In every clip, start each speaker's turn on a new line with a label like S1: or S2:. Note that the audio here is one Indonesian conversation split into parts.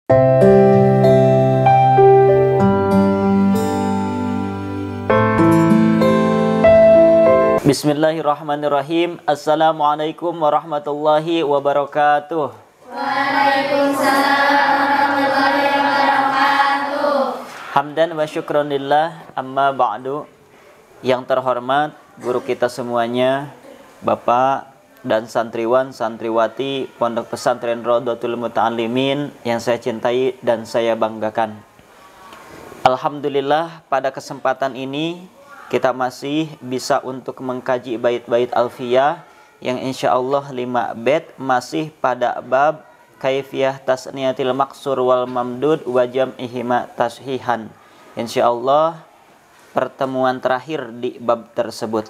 S1: Bismillahirrahmanirrahim. Assalamualaikum warahmatullahi wabarakatuh.
S2: Waalaikumsalam warahmatullahi wabarakatuh.
S1: Hamdan wa syukronillah, amma ba'du. Yang terhormat guru kita semuanya, Bapak dan santriwan santriwati Pondok Pesantren Rodotul Muta'allimin yang saya cintai dan saya banggakan. Alhamdulillah, pada kesempatan ini kita masih bisa untuk mengkaji bait-bait alfiyah yang insya Allah 5 bait masih pada bab kaifiyah tasniyatil maksur wal mamdud wa jam'ihima tashihan. Insya Allah pertemuan terakhir di bab tersebut.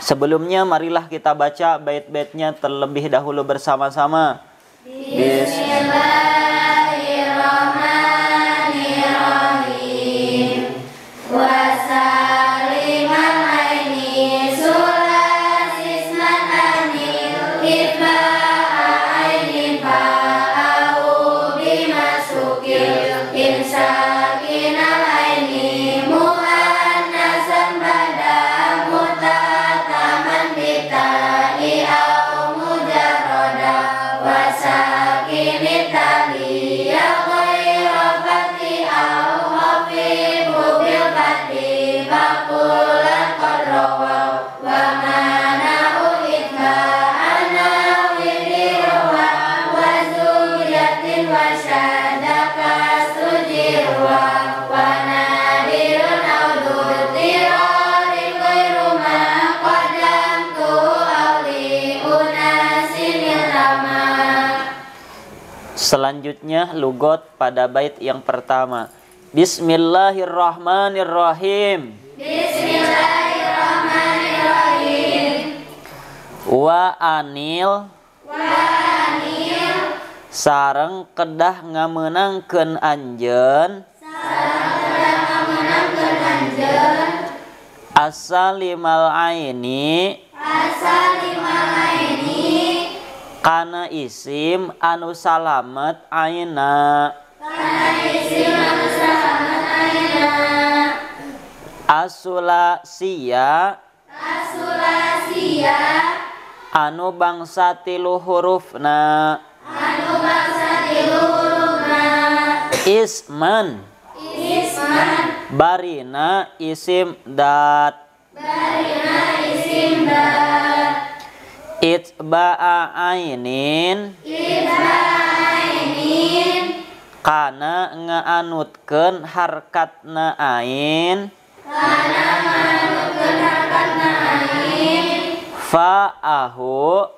S1: Sebelumnya marilah kita baca bait-baitnya terlebih dahulu bersama-sama.
S2: Bismillahirrahmanirrahim.
S1: Selanjutnya lugot pada bait yang pertama. Bismillahirrahmanirrahim.
S2: Bismillahirrahmanirrahim.
S1: Wa anil sareng kedah ngamenangkeun anjeun asalimal aini kana isim anu salamet aina asulasiya anu bangsa tilu hurufna isman barina isim dat itba'a ainin kana ngaanutkeun harkatna ain fa'ahu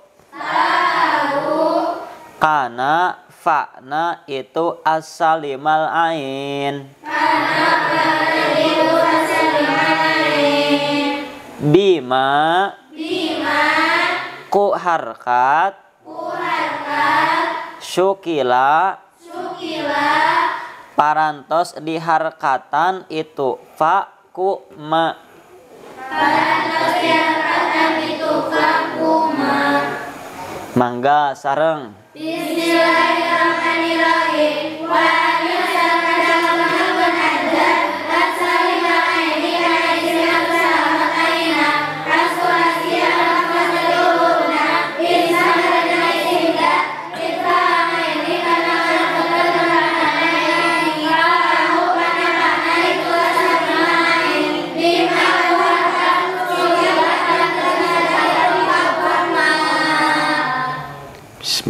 S1: kana fa'na itu as-salimal ain bima ku harkat syukila parantos diharkatan itu fa ku ma mangga sareng.
S2: Bismillahirrahmanirrahim.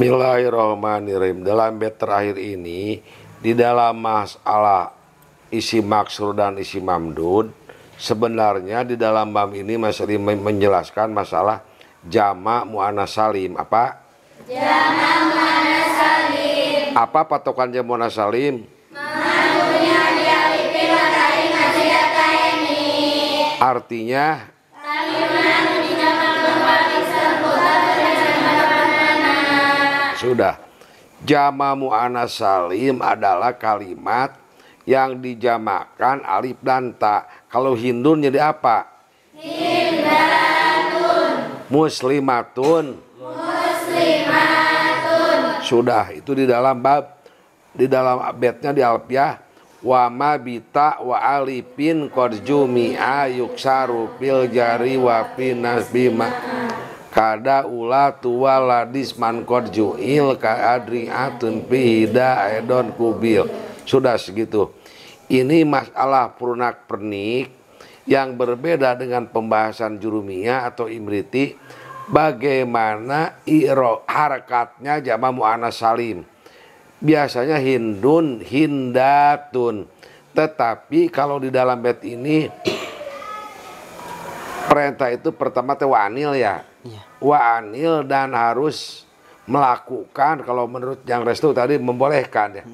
S3: Bismillahirrahmanirrahim. Dalam bait terakhir ini, di dalam masalah isi maksur dan isi mamdud, sebenarnya di dalam bab ini masih menjelaskan masalah jamak muannas salim. Apa?
S2: Jamak muannas salim.
S3: Apa patokan jamak muannas salim?
S2: Maksudnya dialifin matahari masiyataini.
S3: Artinya sudah. Jama mu'annas salim adalah kalimat yang dijamakkan alif dan ta. Kalau hindun jadi apa?
S2: Hindatun.
S3: Muslimatun.
S2: Muslimatun.
S3: Sudah, itu di dalam bab di dalam abetnya di alfiah wa ma bita wa alipin qad jumi'a yuksaru fil jari wa finas bima kada ula tuwa ladis man qad ju'il ka adri'atun pihida edon kubil. Sudah segitu. Ini masalah perunak pernik yang berbeda dengan pembahasan jurumiyah atau imriti. Bagaimana harakatnya jamak muannas salim. Biasanya hindun, hindatun. Tetapi kalau di dalam bait ini perintah itu pertama teh wa'anil ya. Wa'anil dan harus melakukan, kalau menurut yang restu tadi membolehkan ya.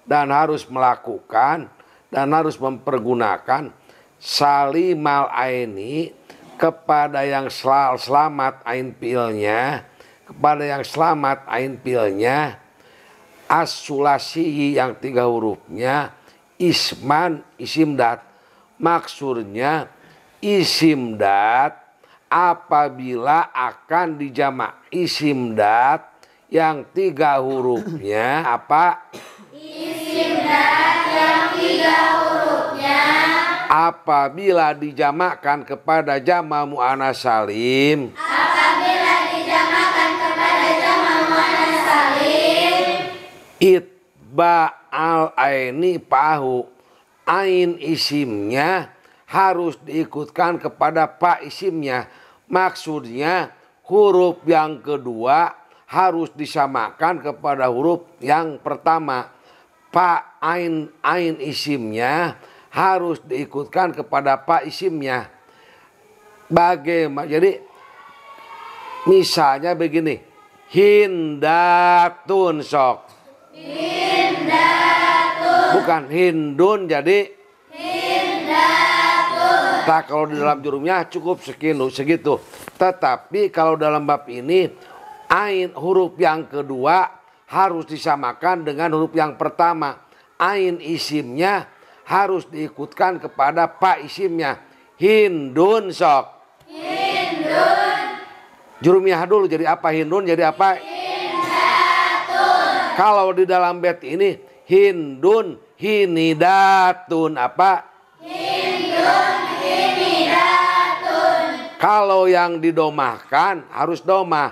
S3: Dan harus melakukan dan harus mempergunakan salimal aini kepada yang selamat ain fiilnya, kepada yang selamat ain fiilnya, as-sulasi yang 3 hurufnya, isman isim dat. Maksudnya isim dat apabila akan dijamak. Isim dat yang 3 hurufnya apa?
S2: Isim dat yang 3 hurufnya
S3: Apabila dijamakkan kepada jamak muannas salim.
S2: apabila dijamakkan kepada jamak muannas salim
S3: Itba al aini pahu. Ain isimnya harus diikutkan kepada pa isimnya. Maksudnya huruf yang kedua harus disamakan kepada huruf yang pertama. Pa ain isimnya harus diikutkan kepada pa isimnya. Bagaimana? Jadi misalnya begini, hindatun sok. Hindatun. Bukan hindun, jadi hindatun. Nah, kalau di dalam jurumnya cukup segitu. Tetapi kalau dalam bab ini ain huruf yang kedua harus disamakan dengan huruf yang pertama. Ain isimnya harus diikutkan kepada pa isimnya. Hindun sok. Hindun. Jurumiyah dulu jadi apa? Hindun jadi apa? Hindatun. Kalau di dalam bait ini hindun, hinidatun apa? Hindun, hinidatun. Kalau yang didomahkan harus domah.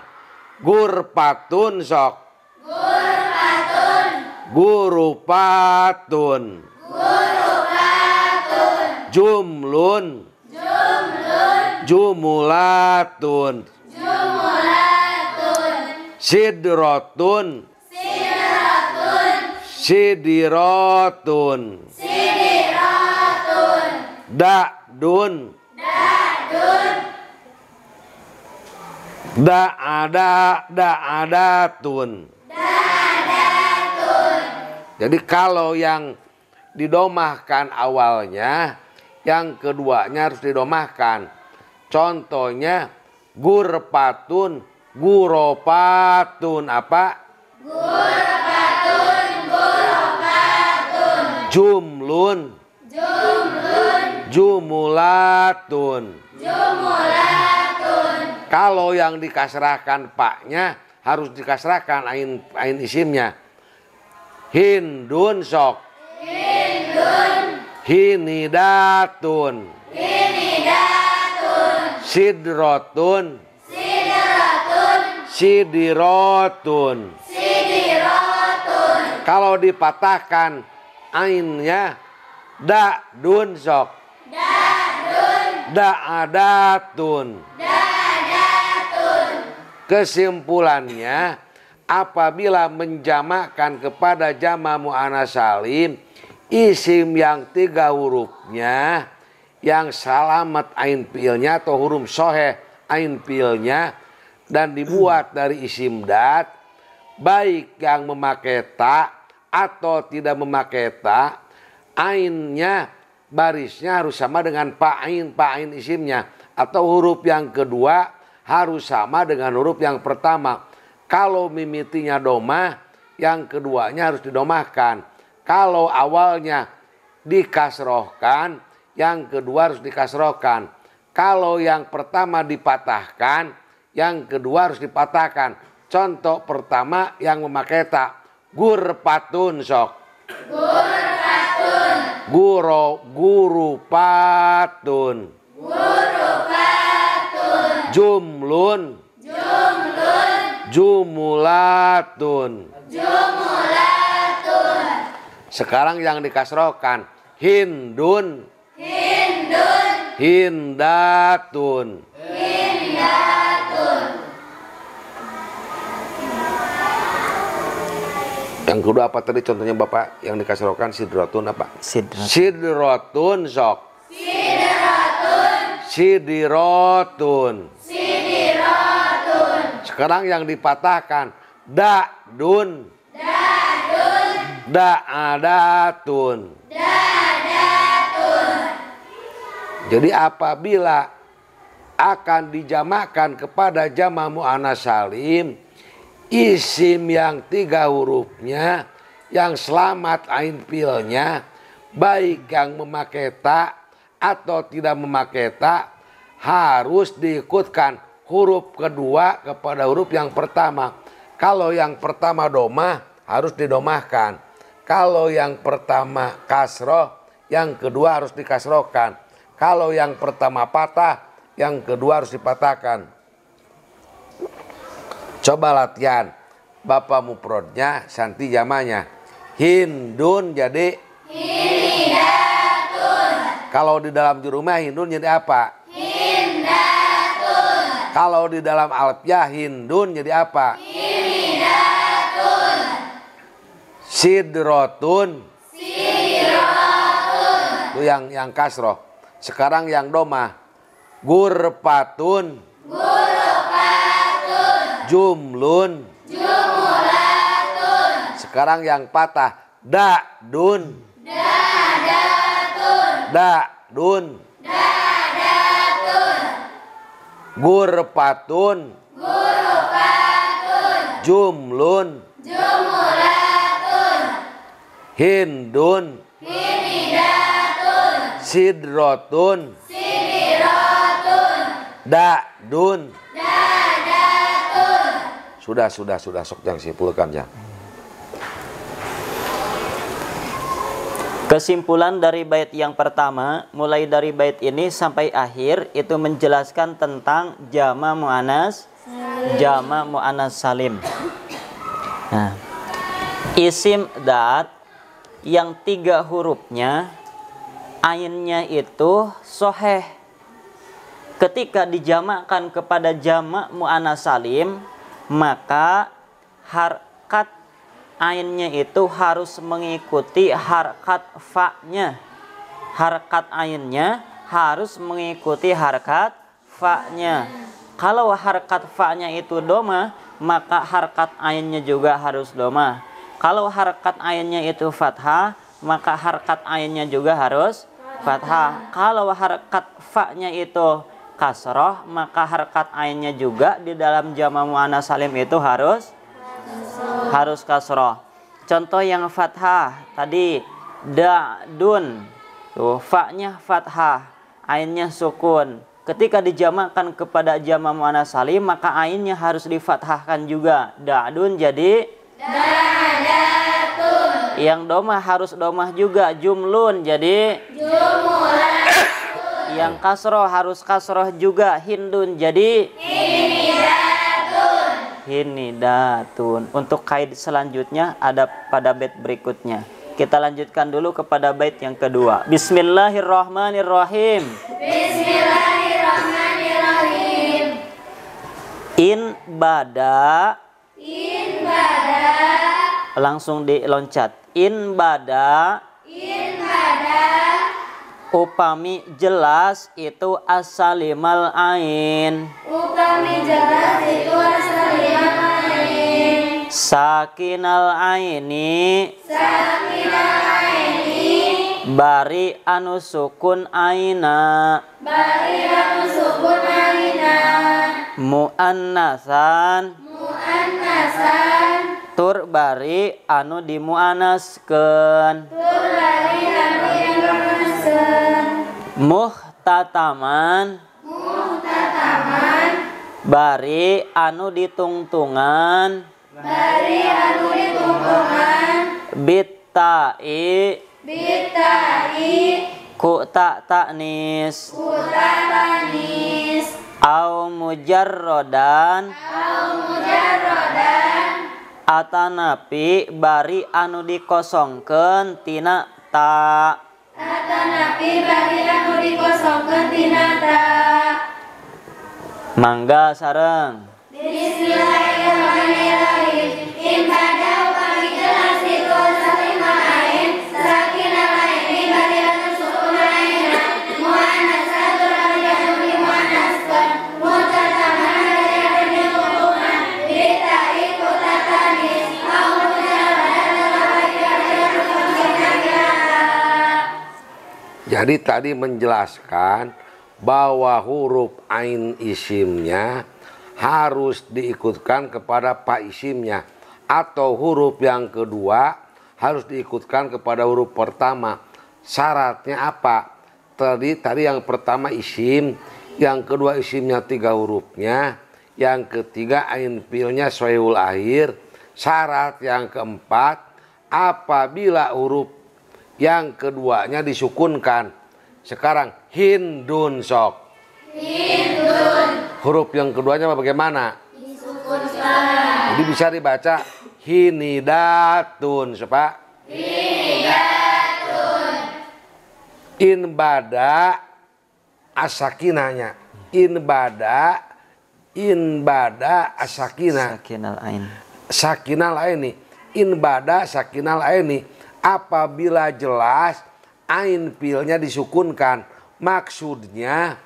S3: Gurpatun sok. Gurpatun. Gurupatun. Gurupatun. Jumlun. Jumlun. Jumulatun. Jumulatun. Sidrotun. Sidrotun. Sidirotun. Sidirotun. Da'dun. Da'dun. Da'adatun. Jadi kalau yang didomahkan awalnya, yang keduanya harus didomahkan. Contohnya gurpatun, guropatun apa? Gurpatun, guropatun. Jumlun. Jumlun. Jumulatun. Jumulatun. Kalau yang dikasrahkan paknya harus dikasrahkan ain isimnya. Hindun sok. Hindun. Hinidatun. Hinidatun. Sidrotun. Sidrotun. Sidirotun. Sidirotun. Kalau dipatahkan ainnya da'dun sok. Da'dun. Da'adatun. Da'adatun. Kesimpulannya, apabila menjamakkan kepada jamak muannas salim, isim yang 3 hurufnya, yang salamat ain fiilnya atau huruf soheh ain fiilnya, dan dibuat dari isim dat, baik yang memakai ta atau tidak memakai ta, ainnya barisnya harus sama dengan pa ain isimnya, atau huruf yang kedua harus sama dengan huruf yang pertama. Kalau mimitinya domah, yang keduanya harus didomahkan. Kalau awalnya dikasrohkan, yang kedua harus dikasrohkan. Kalau yang pertama dipatahkan, yang kedua harus dipatahkan. Contoh pertama yang memakai ta, gurpatun sok. Gurupatun. Jumlun. Jumulatun. Sekarang yang dikasrohkan. Hindun. Hindatun. Yang kedua apa tadi contohnya Bapak? Yang dikasrohkan sidrotun apa? Sidrotun sok. Sidirotun. Sekarang yang dipatahkan. Da'dun. Da'adatun. Jadi apabila akan dijamakkan kepada jama' muannats salim, isim yang 3 hurufnya, yang selamat ain pilnya, baik yang memakai ta atau tidak memakai ta, harus diikutkan huruf kedua kepada huruf yang pertama. Kalau yang pertama domah, harus didomahkan. Kalau yang pertama kasroh, yang kedua harus dikasrohkan. Kalau yang pertama patah, yang kedua harus dipatahkan. Coba latihan. Bapak mufrodnya, Santi jamanya. Hindun jadi Hindatun. Kalau di dalam jurumah Hindun jadi apa? Hindatun. Kalau di dalam alfiyah Hindun jadi apa? Hindatun. Sidrotun. Itu yang kasroh. Sekarang yang domah. Gurpatun. Jumlun. Sekarang yang patah. Da'dun. Da'dun. Gurpatun. Jumlun. Hindun. Sidrotun. Da'dun. Sudah sok yang simpulkan ya.
S1: Kesimpulan dari bait yang pertama, mulai dari bait ini sampai akhir itu menjelaskan tentang jama' muannats salim. Nah, isim dat yang 3 hurufnya ainnya itu soheh. Ketika dijamakkan kepada jama' muannats salim, maka harkat ainnya itu harus mengikuti harkat fa-nya. Harkat ainnya harus mengikuti harkat fa-nya. Kalau harkat fa-nya itu doma, maka harkat ainnya juga harus doma. Kalau harkat ainnya itu fathah, maka harkat ainnya juga harus fathah. Kalau harkat fa-nya itu kasroh, maka harkat ainnya juga di dalam jama' muannats salim itu harus kasroh. Contoh yang fathah tadi da'dun, tuh fa-nya fathah, ainnya sukun. Ketika dijamakkan kepada jama' muannats salim, maka ainnya harus difathahkan juga. Da'dun jadi da'datun. Yang domah harus domah juga. Jumlun jadi jumulatun. Yang kasroh harus kasroh juga. Hindun jadi hinidatun. Untuk kaid selanjutnya ada pada bait berikutnya. Kita lanjutkan dulu kepada bait yang kedua. Bismillahirrahmanirrahim. Bismillahirrahmanirrahim. In bada. Langsung diloncat. In bada. Upami jelas itu as-salimal ain. Upami jelas itu as-salimal ain. Sakinal aini. Sakinal aini. Bari anu sukun aina. Bari anu sukun aina. Muannasan. Muannasan. Tur bari anu dimuannaskeun. Tur bari anu dimuannaskeun. Muhtataman. Muhtataman. Bari anu ditungtungan. Bari anu ditungtungan. Bit bitai ku ta ta'nis au mujarrodan atanapi bari anu dikosongkeun tina ta mangga sareng.
S2: Bismillahirrahmanirrahim. Imbada upami jelas itu salima ain sakinah laini bariatan sukun aina mu'anas satu rajaan di mu'anaskan mutataman bariatan di hukuman bitai kutatanis au mujarradan
S3: Jadi tadi menjelaskan bahwa huruf ain isimnya harus diikutkan kepada pa isimnya, atau huruf yang kedua harus diikutkan kepada huruf pertama. Syaratnya apa? Tadi yang pertama isim, yang kedua isimnya 3 hurufnya, yang ketiga ain fi'ilnya sohihul akhir. Syarat yang keempat, apabila huruf yang keduanya disukunkan. Sekarang hindun sok. Huruf yang keduanya bagaimana? Disukunkan. Jadi bisa dibaca hinidatun, siapa? Hinidatun. Inbada asakinahnya. Inbada asakinah.
S1: Sakinal ain.
S3: Sakinal aini. Inbada sakinal aini. Apabila jelas ain fi'ilnya disukunkan, maksudnya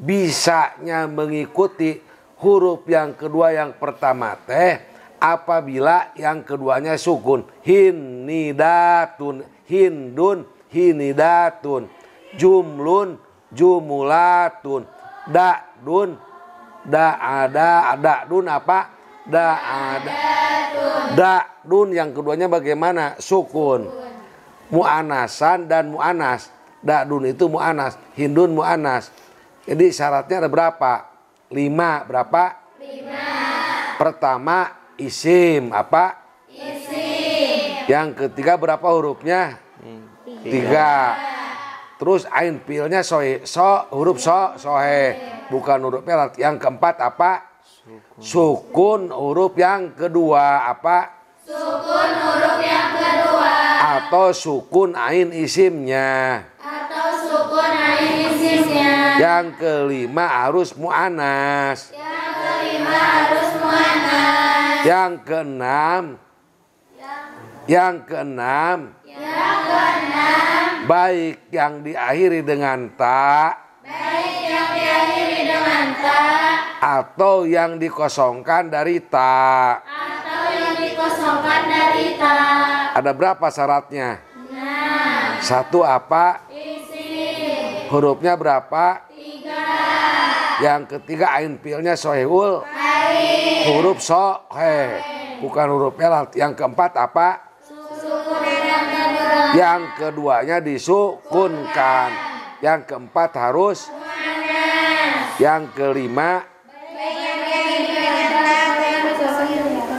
S3: bisanya mengikuti huruf yang kedua yang pertama teh apabila yang keduanya sukun. Hinidatun, hindun, hinidatun, jumlun, jumulatun, da'dun, da'dun apa? Da'dun yang keduanya bagaimana? Sukun. Mu'anasan dan mu'anas. Da'dun itu mu'anas, hindun mu'anas. Jadi syaratnya ada berapa? 5. Berapa? 5. Pertama isim apa? Isim. Yang ketiga berapa hurufnya? 3. Terus ain fi'ilnya huruf sohe, bukan huruf pelat. Yang keempat apa? Sukun huruf yang kedua apa? Sukun huruf yang kedua. Atau sukun ain isimnya. Yang kelima harus mu'anas. Yang keenam baik yang diakhiri dengan ta atau yang dikosongkan dari ta. Ada berapa syaratnya? 1 apa? Hurufnya berapa? 3. Yang ketiga ain fi'ilnya sohihul huruf sohe, bukan huruf pelat. Yang keempat apa? Yang keduanya disukunkan. Yang keempat harus. Yang kelima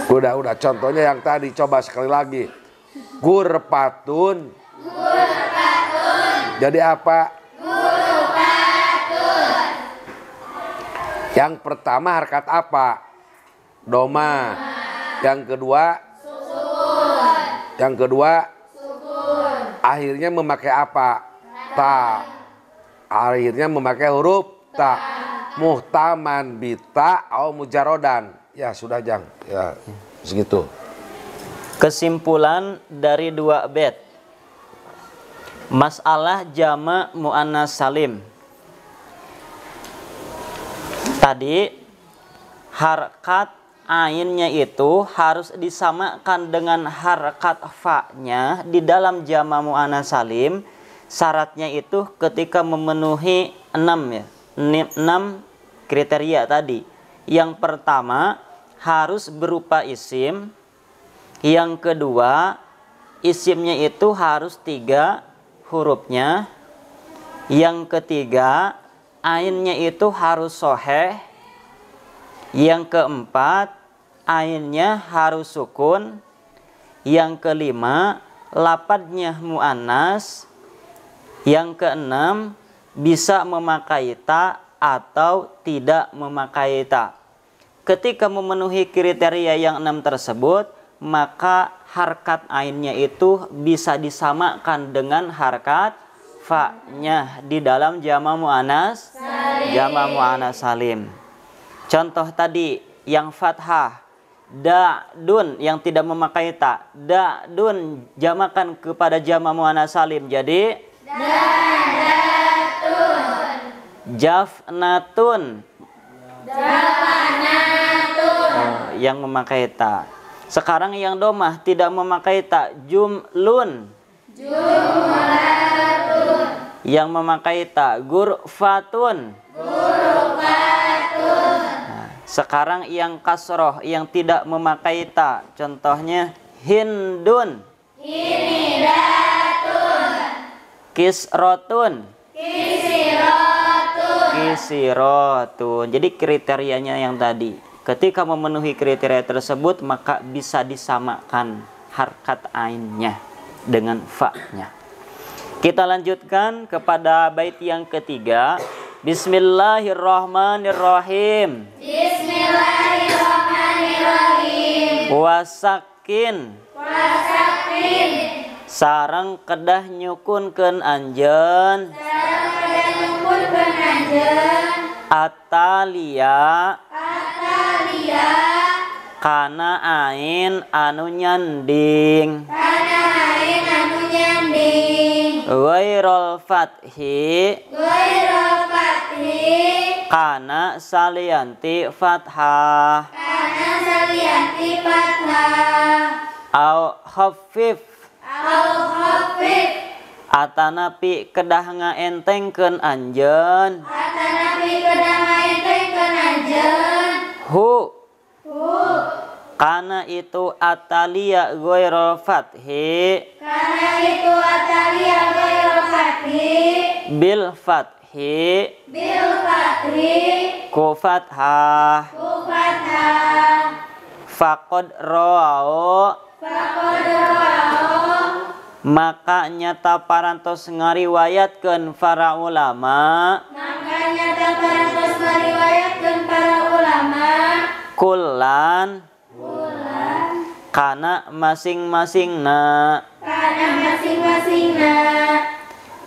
S3: udah contohnya yang tadi, coba sekali lagi. Gurpatun. Jadi apa? Yang pertama harkat apa? Doma. Yang kedua akhirnya memakai apa? Ta. Akhirnya memakai huruf ta. Muhtaman bita au mujarodan. Ya sudah Jang. Ya segitu.
S1: Kesimpulan dari 2 bait. Masalah jama' mu'annas salim. Tadi harkat ainnya itu harus disamakan dengan harkat fa-nya di dalam jama' mu'annas salim. Syaratnya itu ketika memenuhi 6 kriteria tadi. Yang pertama harus berupa isim. Yang kedua isimnya itu harus 3 hurufnya. Yang ketiga ainnya itu harus soheh. Yang keempat ainnya harus sukun. Yang kelima Lapadznya muannas. Yang keenam, bisa memakai ta atau tidak memakai ta. Ketika memenuhi kriteria yang 6 tersebut, maka harkat ainnya itu bisa disamakan dengan harkat fa-nya di dalam jama' muannas salim. Contoh tadi yang fathah, da'dun yang tidak memakai ta. Da'dun jamakan kepada jama' muannas salim jadi
S2: dadatun,
S1: jafnatun.
S2: jafanatun,
S1: Yang memakai ta. Sekarang yang domah tidak memakai ta, jumlun.
S2: jumlatun,
S1: Yang memakai ta, gurfatun.
S2: gurufatun,
S1: Sekarang yang kasroh yang tidak memakai ta, contohnya hindun,
S2: hinidatun,
S1: kisrotun,
S2: kisirotun,
S1: kisirotun. Jadi kriterianya yang tadi. Ketika memenuhi kriteria tersebut, maka bisa disamakan harkat ainnya dengan fa-nya. Kita lanjutkan kepada bait yang ketiga. Bismillahirrahmanirrahim.
S2: Bismillahirrahmanirrahim.
S1: Wasakin
S2: Wasakin,
S1: sareng kedah nyukunkeun anjeun
S2: sareng kedah nyukunkeun anjeun
S1: atalia
S2: atalia
S1: kana ain anu nyanding
S2: kana ain anu nyanding
S1: ghairul fathi
S2: ghairul fathi
S1: kana salianti fathah
S2: kana salianti fathah
S1: au khaffif
S2: au khafif
S1: atanapi kedah ngaentengkeun anjeun
S2: atanapi kedah ngaentengkeun anjeun
S1: hu
S2: hu
S1: kana itu atalia ghairul fathi
S2: kana itu atalia ghairul fathi
S1: bil fathi
S2: bil fathi
S1: ku fathah
S2: ku fathah
S1: faqad rawau
S2: faqad rawau
S1: maka nyata parantos ngariwayatkeun para ulama
S2: makanya terparantos meriwayatkeun para ulama
S1: kullan kana masing-masingna
S2: kana masing-masingna.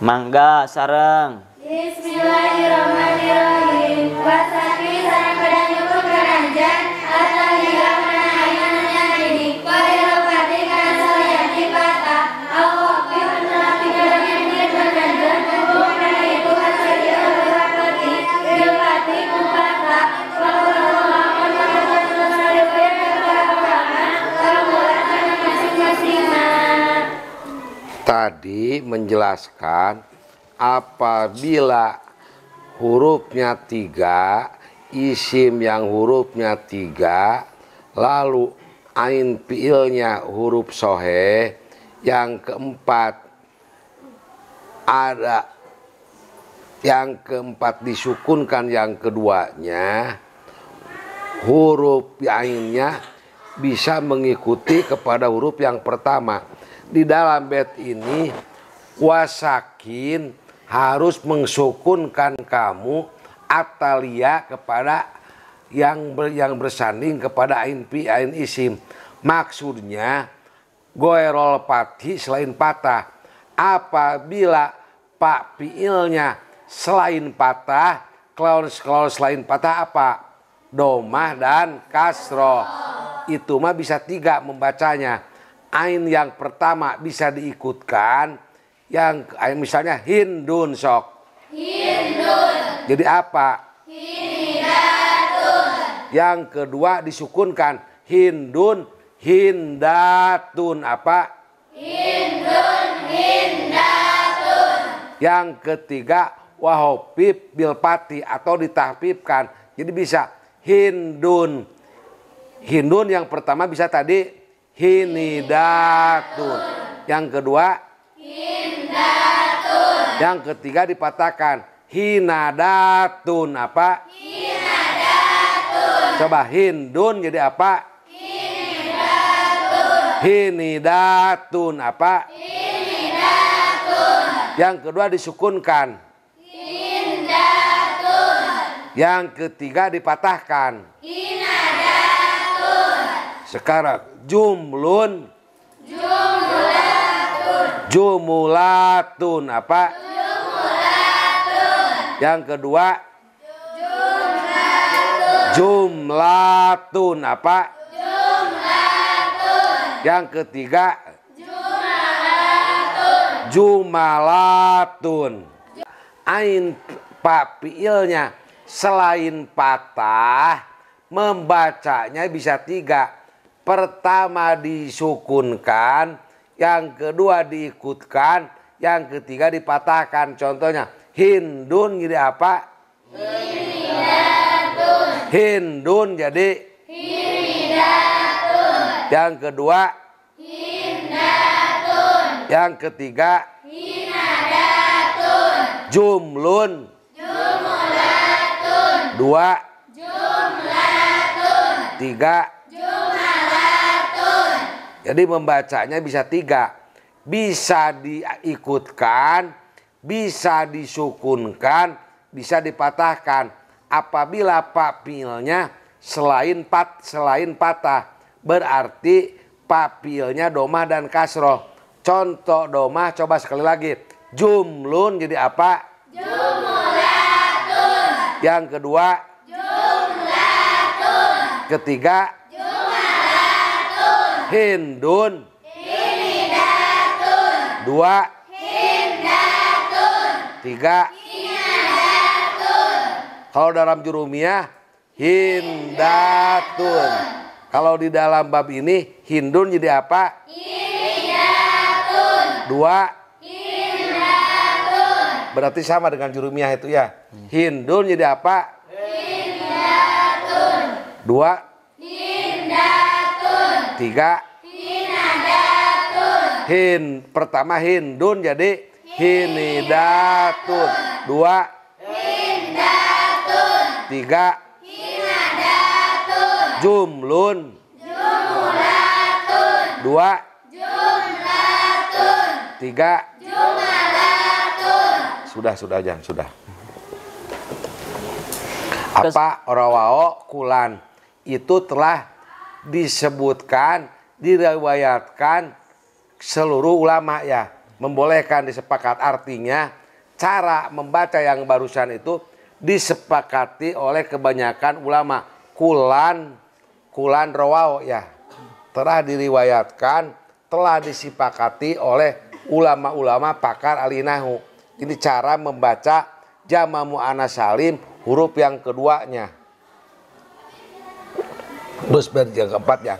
S1: mangga sareng
S2: Bismillahirrahmanirrahim. Wasaki sareng kedah nyukunkeun anjeun atalia kana ayeuna nyanding ghairul fathi kana salianti fathah au khafif tetapi kedah nyandingkeun anjeun kana itu atalia ghairul fathi bil fathi ku fathah faqad rawau maka terus meriwayatkeun para ulama kana masing-masingna.
S3: Tadi menjelaskan apabila hurufnya 3, isim yang hurufnya 3, lalu ain fiilnya huruf soheh, yang keempat disukunkan yang keduanya, huruf ainnya bisa mengikuti kepada huruf yang pertama. Di dalam bait ini wasakin harus mensukunkan kamu atalia kepada yang bersanding kepada ain isim. Maksudnya goerol fathi selain patah. Apabila pak fiilnya selain patah, kalau selain patah apa? Domah dan kasroh. Itu mah bisa 3 membacanya. Ain yang pertama bisa diikutkan, yang misalnya hindun sok. Hindun. Jadi apa?
S2: Hinidatun.
S3: Yang kedua disukunkan hindun, hindatun apa?
S2: Hindun, hindatun.
S3: Yang ketiga wahopib bilpati atau ditahpibkan. Jadi bisa hindun. Hindun yang pertama bisa tadi hinidatun. Yang kedua hindatun. Yang ketiga dipatahkan hinadatun apa? Hinadatun. Coba hindun jadi apa? Hinidatun. Hinidatun apa? Yang kedua disukunkan. Yang ketiga dipatahkan. Sekarang jumlun. Jumulatun apa? Yang kedua jumlatun apa? Yang ketiga jumalatun. Ain pak fiilnya selain patah membacanya bisa 3. Pertama disukunkan, yang kedua diikutkan, yang ketiga dipatahkan. Contohnya Hindun jadi apa? Hindun jadi yang kedua yang ketiga jumlun. Dua tiga. Jadi membacanya bisa 3. Bisa diikutkan, bisa disukunkan, bisa dipatahkan. Apabila papilnya selain patah, berarti papilnya domah dan kasroh. Contoh domah coba sekali lagi. Jumlun jadi apa? Jumulatun. Yang kedua jumlatun. Ketiga jumalatun. Hindun. Hinidatun. Dua hindatun. Tiga hinadatun. Kalau dalam jurumiyah hindatun. Kalau di dalam bab ini hindun jadi apa? Hinidatun. Dua hindatun. Berarti sama dengan jurumiyah itu ya. Hindun jadi apa? Hindatun. Dua hindatun. Tiga hinadatun. Pertama hindun jadi hinidatun. Dua hindatun. Tiga hinadatun. Jumlun. Jumulatun. Dua jumlatun. Tiga jumalatun. Sudah aja, sudah. Apa orawao kulan itu telah disebutkan, diriwayatkan seluruh ulama ya, membolehkan, disepakat. Artinya cara membaca yang barusan itu disepakati oleh kebanyakan ulama. Kulan rawao ya, telah diriwayatkan, telah disepakati oleh ulama-ulama pakar alinahu. Ini cara membaca jama' mu'anats salim huruf yang keduanya. Terus yang keempat yang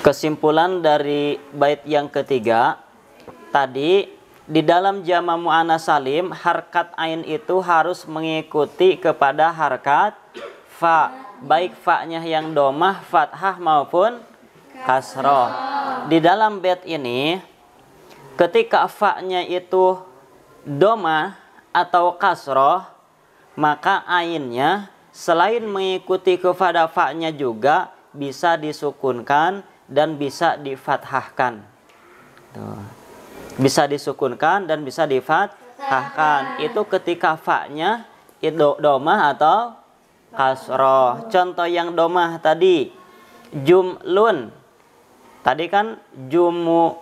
S1: kesimpulan dari bait yang ketiga tadi, di dalam jama' mu'anats salim harkat ain itu harus mengikuti kepada harkat fa, baik fa-nya yang domah, fathah maupun kasroh. Di dalam bait ini ketika fa-nya itu domah atau kasroh, maka ainnya selain mengikuti kepada fa-nya juga bisa disukunkan dan bisa difathahkan. Tuh. Bisa disukunkan dan bisa difathahkan. Itu ketika fa-nya itu domah atau kasroh. Contoh yang domah tadi jumlun. Tadi kan jumulatun.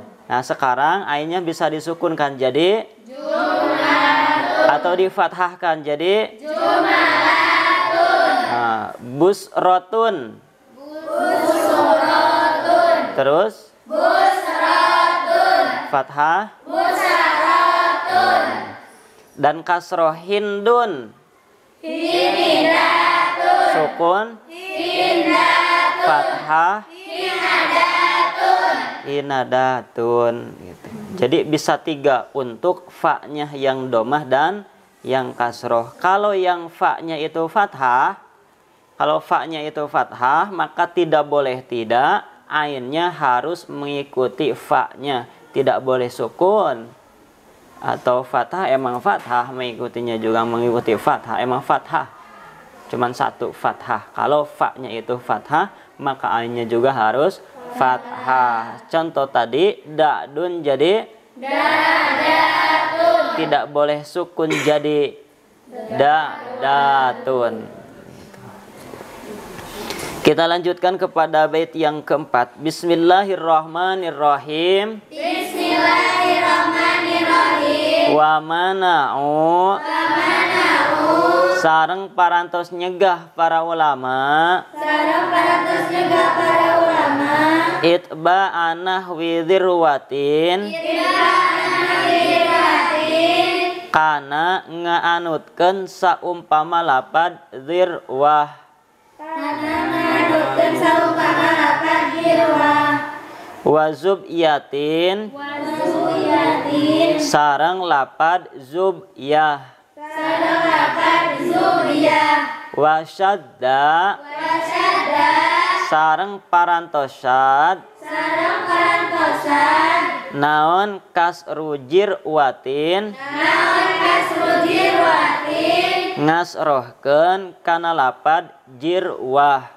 S1: Nah sekarang ainnya bisa disukunkan jadi jumalatun, atau difathahkan jadi jumalatun. Nah, busrotun. Terus busrotun. Fathah busrotun. Dan kasroh hindun. Hinidatun. Sukun hindatun. Fathah hinadatun gitu. Jadi bisa 3 untuk fa-nya yang domah dan yang kasroh. Kalau yang fa-nya itu fathah, maka tidak boleh tidak, ainnya harus mengikuti fa-nya, tidak boleh sukun. Atau fathah emang fathah, mengikutinya juga mengikuti fathah emang fathah. cuman satu fathah. Kalau fa-nya itu fathah, maka ainnya juga harus fathah. Contoh tadi dadun jadi
S2: Dadatun.
S1: tidak boleh sukun jadi datun. Kita lanjutkan kepada bait yang keempat. Bismillahirrahmanirrahim.
S2: Bismillahirrahmanirrahim.
S1: Wa mana'u sareng parantos nyegah para ulama.
S2: Sareng parantos nyegah para ulama.
S1: Itba'anah widirwatin kana ngaanutkeun saumpama lapad dzirwah.
S2: Karena mengadutkan saumpama lapad dzirwah.
S1: Wa zubyatin
S2: Wasuyatin.
S1: sareng lapad zubyah.
S2: Sareng lapad zubiyah.
S1: Wa syadda
S2: Wasyada.
S1: sareng parantosad
S2: Sareng parantosan.
S1: naon kasrujir watin
S2: Naon kasrujir watin.
S1: ngasrohkeun kana lapad jirwah.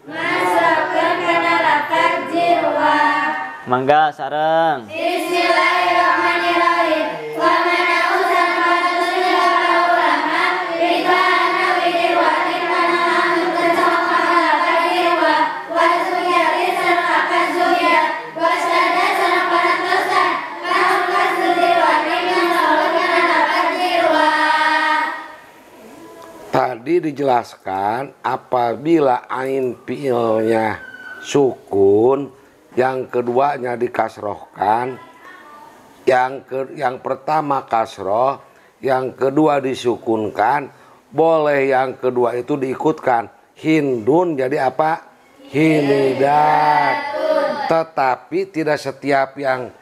S2: Masrohkeun kana lapad dzirwah.
S1: Mangga sareng.
S2: Bismillahirrahmanirrahim. Wa mana'u sareng parantos nyegah para ulama. Ridwana widirwatin kana ngamutkeun saumpama lapad dzirwah. Wasuyatin sareng lapad zubiyah. Wasyada sareng parantosan. Naon kasrujir watin ngasrohkeun kana lapad dzirwah.
S3: Tadi dijelaskan apabila ain fiilnya sukun, yang keduanya dikasrohkan, yang pertama kasroh, yang kedua disukunkan, boleh yang kedua itu diikutkan. Hindun jadi apa? Hinidat. Tetapi tidak setiap yang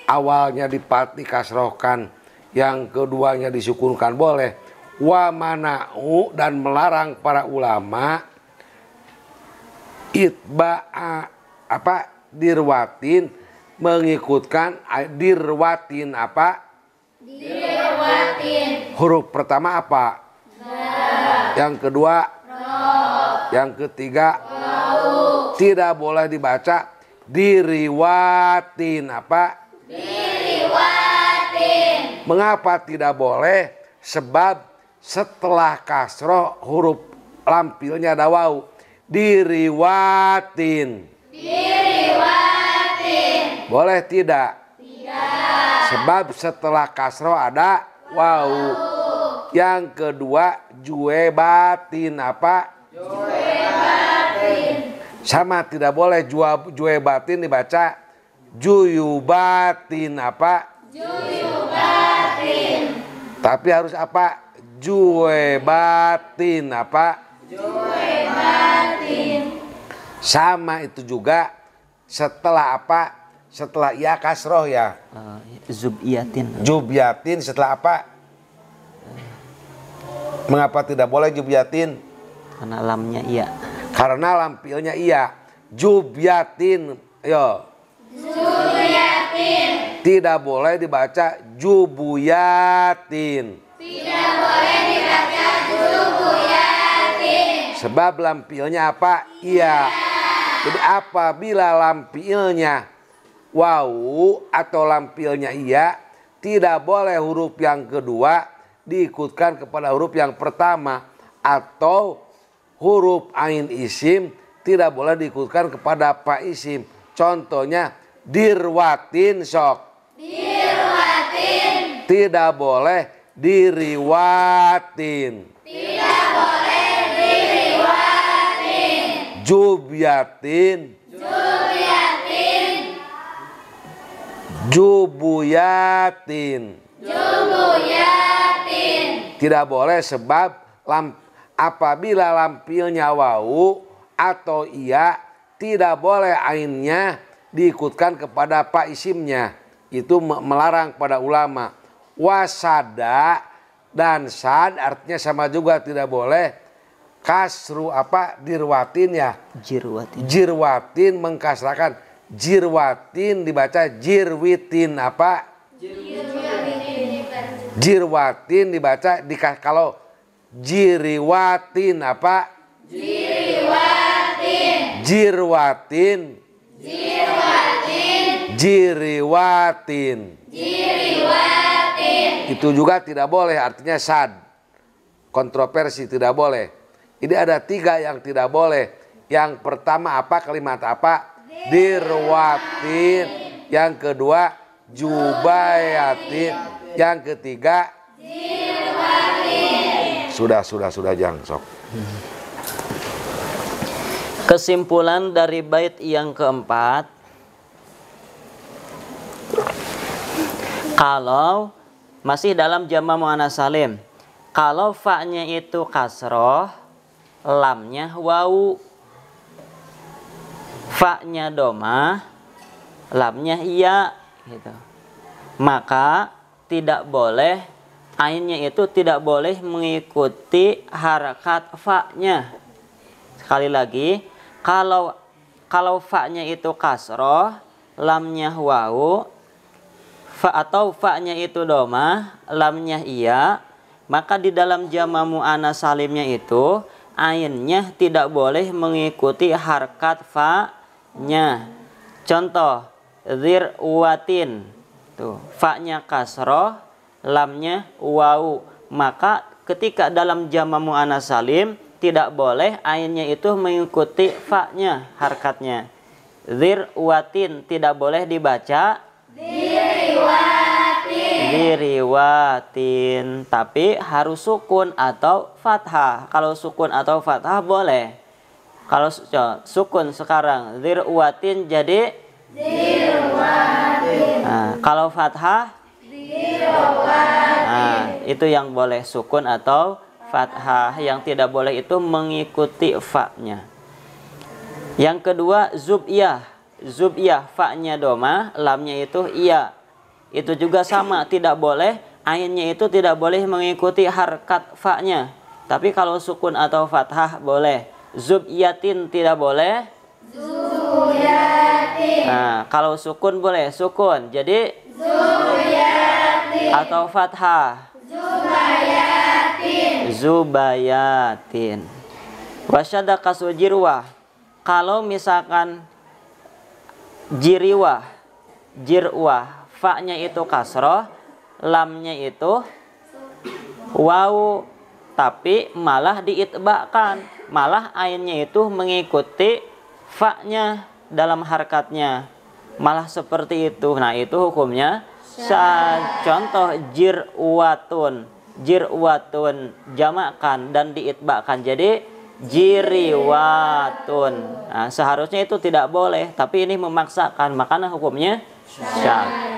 S3: awalnya dikasrohkan, yang keduanya disukunkan boleh. Wa mana'u dan melarang para ulama itba'a dirwatin mengikutkan dirwatin apa?
S2: Dirwatin.
S3: Huruf pertama apa? Yang kedua? Yang ketiga? Tidak boleh dibaca diriwatin apa?
S2: Diriwatin.
S3: Mengapa tidak boleh? Sebab setelah kasroh huruf lampilnya ada waw. Diriwatin.
S2: Diriwatin.
S3: Boleh tidak?
S2: Tidak.
S3: Sebab setelah kasroh ada waw. Yang kedua juebatin apa?
S2: Juebatin.
S3: Sama, tidak boleh juebatin dibaca juyubatin apa?
S2: Juyubatin.
S3: Tapi harus apa? Juebatin apa?
S2: Juebatin.
S3: Sama itu juga setelah apa? Setelah ya kasroh ya.
S1: Zubyatin.
S3: Jubyatin setelah apa? Mengapa tidak boleh jubyatin?
S1: Karena lamnya iya.
S3: Karena lampilnya iya. Jubyatin, yo.
S2: Juyatin.
S3: Tidak boleh dibaca jubuyatin.
S2: Tidak boleh dibaca jubuyatin.
S3: Sebab lampilnya apa? Iya. Jadi apabila lampilnya wawu atau lampilnya iya, tidak boleh huruf yang kedua diikutkan kepada huruf yang pertama, atau huruf ain isim tidak boleh diikutkan kepada pa isim. Contohnya dirwatin sok.
S2: Dirwatin.
S3: Tidak boleh diriwatin.
S2: Tidak boleh diriwatin.
S3: Jubyatin.
S2: Juyatin.
S3: Jubuyatin.
S2: Jubuyatin.
S3: Tidak boleh sebab apabila lampilnya wawu atau iya, tidak boleh ainnya diikutkan kepada pa isimnya. Itu melarang pada ulama. Wasada dan sad artinya sama juga, tidak boleh kasru apa? Dirwatin ya.
S1: Jirwatin.
S3: Jirwatin mengkasrakan. Jirwatin dibaca jirwitin apa? Jirwatin dibaca kalau Jiriwatin apa? Jirwatin. Jiriwatin. Itu juga tidak boleh, artinya sad. Kontroversi, tidak boleh. Ini ada 3 yang tidak boleh. Yang pertama apa? Kalimat apa? Dirwatin. Yang kedua jubayatin. Yang ketiga sudah Jang sok.
S1: Kesimpulan dari bait yang keempat, kalau masih dalam jama' muannats salim, kalau fa-nya itu kasroh, lamnya wawu, fa-nya domah, lamnya iya, gitu. Maka tidak boleh, ainnya itu tidak boleh mengikuti harakat fa-nya. Sekali lagi, kalau fa-nya itu kasroh, lamnya wawu, atau fa-nya itu domah, lamnya iya, maka di dalam jama' muannats salimnya itu ainnya tidak boleh mengikuti harakat fa-nya. Contoh, dzirwatin, tuh fa-nya kasroh, lamnya wawu, maka ketika dalam jama' muannats salim tidak boleh ainnya itu mengikuti fa-nya, harkatnya. Dzirwatin tidak boleh dibaca diriwatin, tapi harus sukun atau fathah. Kalau sukun atau fathah boleh. Kalau sukun sekarang dzirwatin jadi dzirwatin. Nah, kalau fathah dzirwatin. Nah, itu yang boleh sukun atau fathah. Yang tidak boleh itu mengikuti fa-nya. Yang kedua zubiyah. Zubiyah fa-nya domah, lamnya itu iya. Itu juga sama, tidak boleh, ainnya itu tidak boleh mengikuti harkat fa-nya. Tapi kalau sukun atau fathah boleh. Zubiyatin tidak boleh. Zubiyatin. Nah, kalau sukun boleh, sukun. Jadi zubiyatin. Atau fathah. Zubayatin. Zubayatin. Wasyadda kasujirwah. Kalau misalkan jirwah, fa-nya itu kasroh, lamnya itu wawu, tapi malah diitba'kan, malah ainnya itu mengikuti fa-nya dalam harkatnya, malah seperti itu. Nah, itu hukumnya syadz. Contoh jirwatun, jamakan dan diitba'kan jadi jiriwatun. Nah, seharusnya itu tidak boleh, tapi ini memaksakan, makanya hukumnya syadz.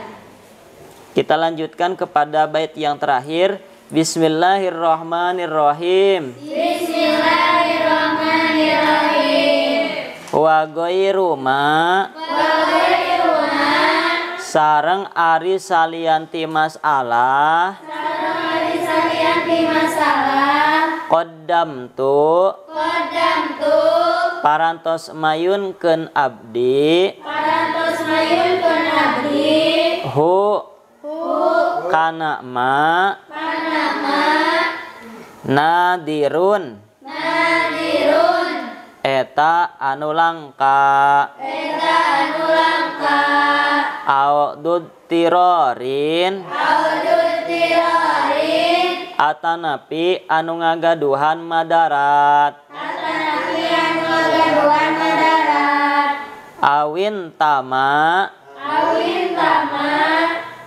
S1: Kita lanjutkan kepada bait yang terakhir. Bismillahirrahmanirrahim. Bismillahirrahmanirrahim. Wa ghairu ma sareng ari salianti masalah. Qaddamtu parantos mayunkeun abdi hu kana ma nadirun eta anu langka audud tirorin atanapi anu ngagaduhan madarat awin tama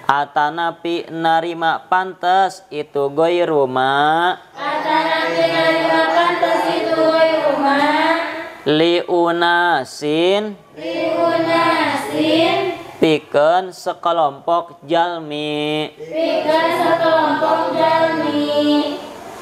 S1: atanapi narima pantes itu goiruma liunasin pikeun sekelompok jalmi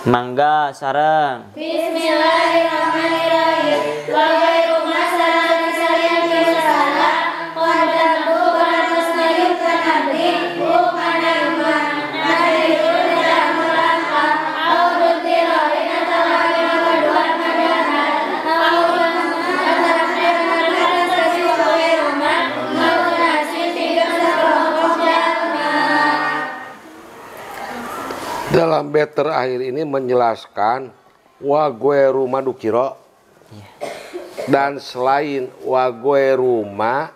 S1: mangga sareng. Bismillahirrahmanirrahim. Wa ghairu masalah salian masalah qaddamtu parantos mayunkeun abdi bukan rumah nadirun dan melangkah audud tirorin atau kedua madarat audud antara madarat sesi wae rumah maunasi tiga sekelompok jalma.
S3: Dalam bait terakhir ini menjelaskan wa ghairu madukiro, dan selain wa ghairu ma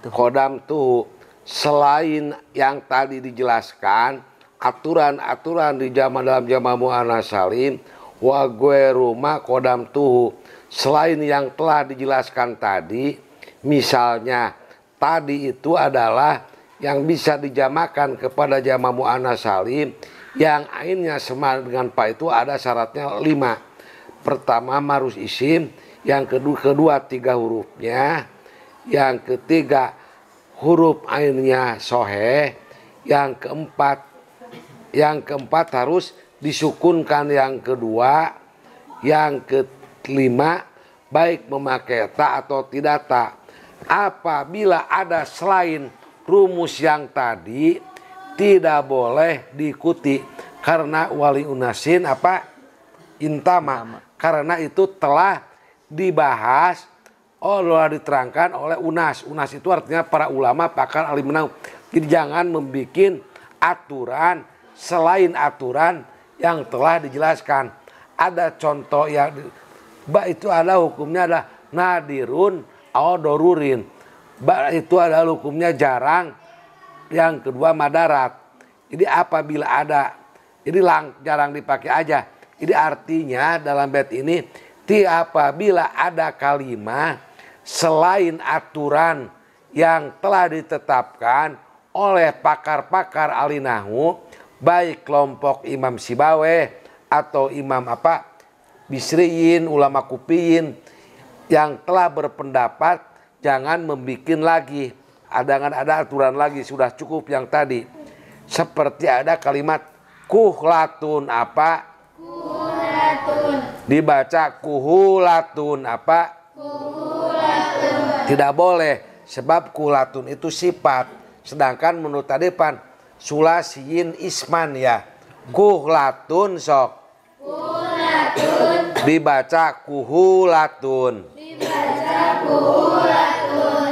S3: kodam tuh, selain yang tadi dijelaskan aturan-aturan di dalam jama' muannats salim, wa ghairu ma kodam tuh, selain yang telah dijelaskan tadi. Misalnya tadi itu adalah yang bisa dijamakan kepada jama' muannats salim yang ainnya sama dengan pa itu ada syaratnya 5. Pertama marus isim, yang kedua 3 hurufnya, yang ketiga huruf ainnya soheh, yang keempat harus disukunkan yang kedua, yang kelima baik memakai ta atau tidak ta. Apabila ada selain rumus yang tadi tidak boleh diikuti karena wali unasin intama, karena itu telah dibahas diterangkan oleh unas. Unas itu artinya para ulama pakar alim nahwu. Jadi jangan membuat aturan selain aturan yang telah dijelaskan. Ada contoh yang itu ada hukumnya ada nadirun atau dorurin. Itu ada hukumnya jarang. Yang kedua madarat. Jadi apabila ada, jadi jarang dipakai aja. Jadi artinya dalam bait ini, apabila ada kalimat selain aturan yang telah ditetapkan oleh pakar-pakar ahli nahwu, baik kelompok Imam Sibaweh atau Imam Bisriyin, ulama Kufiyin yang telah berpendapat jangan membikin lagi. Ada aturan lagi, sudah cukup yang tadi. Seperti ada kalimat kuhlatun kuhulatun. Dibaca kuhulatun kuhulatun. Tidak boleh, sebab kuhulatun itu sifat. Sedangkan menurut tadipan sulasiyin isman ya. Kuhlatun sok. Kuhulatun. Dibaca kuhulatun.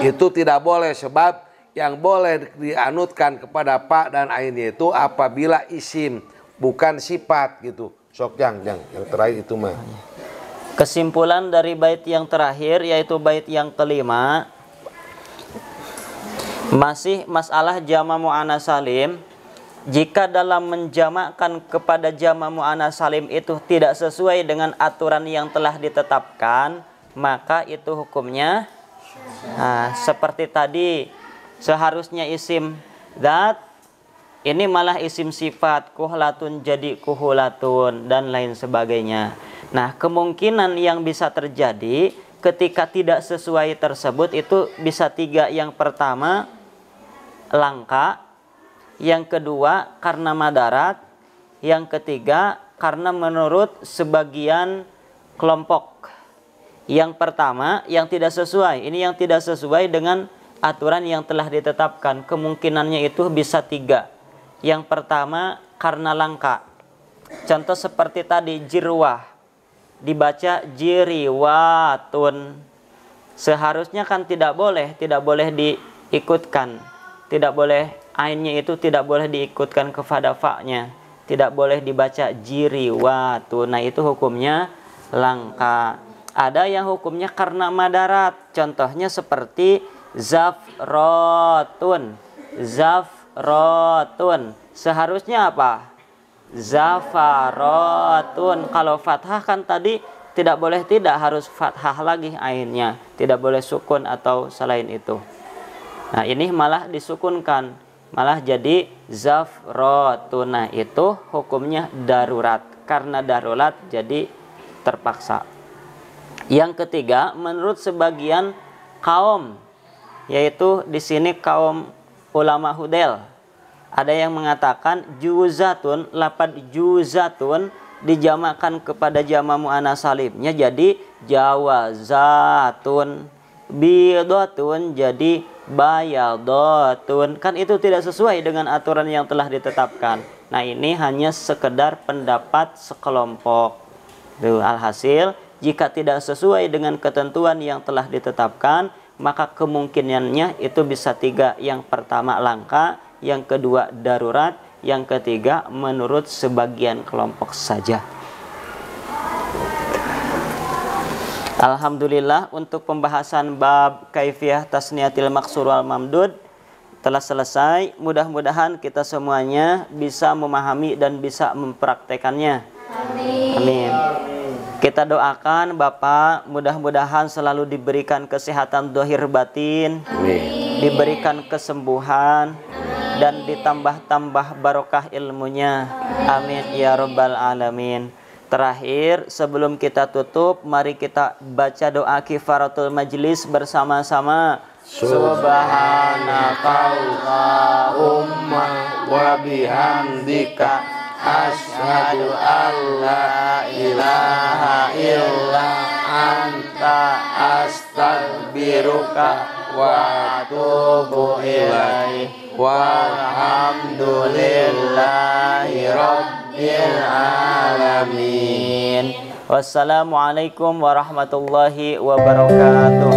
S3: Itu tidak boleh, sebab yang boleh dianutkan kepada pa dan ainnya itu apabila isim bukan sifat gitu. Sok yang terakhir itu mah.
S1: Kesimpulan dari bait yang terakhir yaitu bait yang kelima, masih masalah jama' muannats salim. Jika dalam menjamakkan kepada jama' muannats salim itu tidak sesuai dengan aturan yang telah ditetapkan, maka itu hukumnya seperti tadi, seharusnya isim zat, ini malah isim sifat, kuhlatun jadi kuhulatun dan lain sebagainya. Nah, kemungkinan yang bisa terjadi ketika tidak sesuai tersebut itu bisa 3. Yang pertama langka, yang kedua karena madarat, yang ketiga karena menurut sebagian kelompok. Yang pertama yang tidak sesuai, ini yang tidak sesuai dengan aturan yang telah ditetapkan. Kemungkinannya itu bisa 3. Yang pertama karena langka. Contoh seperti tadi jirwah, dibaca jiriwatun. Seharusnya kan tidak boleh diikutkan. Tidak boleh, ainnya itu tidak boleh diikutkan kepada fa-nya. Tidak boleh dibaca jiriwatun. Nah itu hukumnya langka. Ada yang hukumnya karena madarat. Contohnya seperti zafrotun. Zafrotun. Seharusnya apa? Zafarotun. Kalau fathah kan tadi tidak boleh, tidak harus fathah lagi ainnya. Tidak boleh sukun atau selain itu. Nah ini malah disukunkan. Malah jadi zafrotun. Nah itu hukumnya darurat. Karena darurat jadi terpaksa. Yang ketiga, menurut sebagian kaum, yaitu di sini kaum ulama Hudel, ada yang mengatakan juzatun, lafaz juzatun dijamakkan kepada jama' muannats salimnya jadi jawazatun, bidatun jadi bayadatun. Kan itu tidak sesuai dengan aturan yang telah ditetapkan. Nah ini hanya sekedar pendapat sekelompok. Alhasil, jika tidak sesuai dengan ketentuan yang telah ditetapkan, maka kemungkinannya itu bisa 3. Yang pertama langka, yang kedua darurat, yang ketiga menurut sebagian kelompok saja. Alhamdulillah, untuk pembahasan bab kaifiyah tasniyatil maksur wal mamdud telah selesai. Mudah-mudahan kita semuanya bisa memahami dan bisa mempraktekannya. Amin. Kita doakan Bapak mudah-mudahan selalu diberikan kesehatan zahir batin, diberikan kesembuhan, dan ditambah-tambah barokah ilmunya. Amin ya rabbal alamin. Terakhir, sebelum kita tutup, mari kita baca doa kifaratul majlis bersama-sama. Subhanakallahumma wa bihamdika asyhadu an la ilaha illa anta astaghfiruka wa atubu ilaik. Walhamdulillahi rabbil alamin. Wassalamualaikum warahmatullahi wabarakatuh.